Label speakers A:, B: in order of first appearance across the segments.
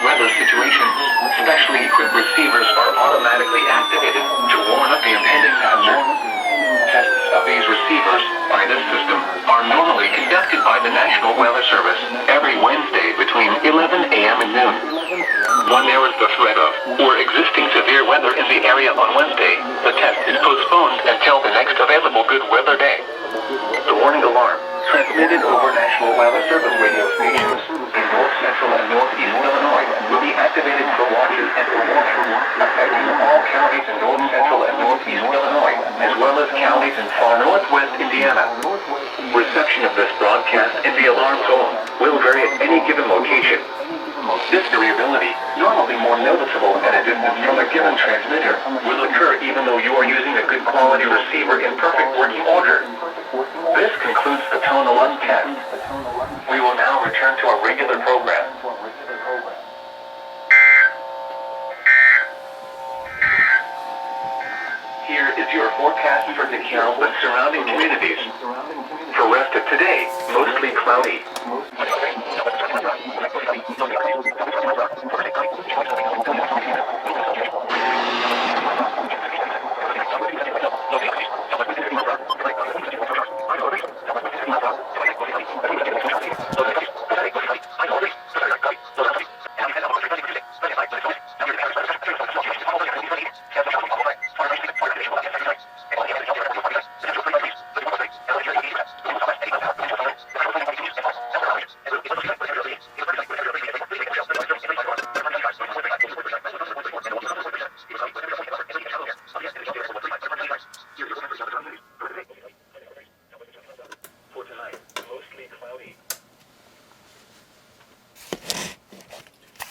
A: weather situation. Specially equipped receivers are automatically activated to warn of the impending hazard. Tests of these receivers by this system are normally conducted by the National Weather Service every Wednesday between 11 a.m. and noon. When there is the threat of or existing severe weather in the area on Wednesday, the test is postponed until the next available good weather day. The warning alarm, transmitted over National Weather Service radio stations in North Central and Northeast Illinois, will be activated for watches and for warnings, affecting all counties in North Central and Northeast Illinois, as well as counties in far northwest Indiana. Reception of this broadcast in the alarm zone will vary at any given location. This variability, normally more noticeable at a distance from a given transmitter, will occur even though you are using a good quality receiver in perfect working order. This concludes the Tone 1 test. We will now return to our regular program. Here is your forecast for DeKalb and surrounding communities. For rest of today, mostly cloudy.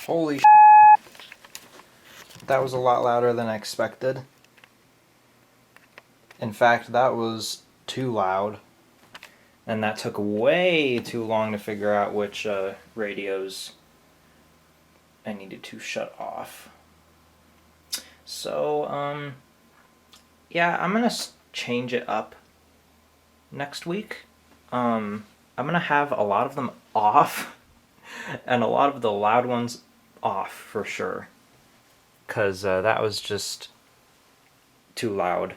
B: Holy that was a lot louder than I expected. In fact, that was too loud. And that took way too long to figure out which radios I needed to shut off. So, yeah, I'm going to change it up next week. I'm going to have a lot of them off and a lot of the loud ones off for sure. Because that was just too loud.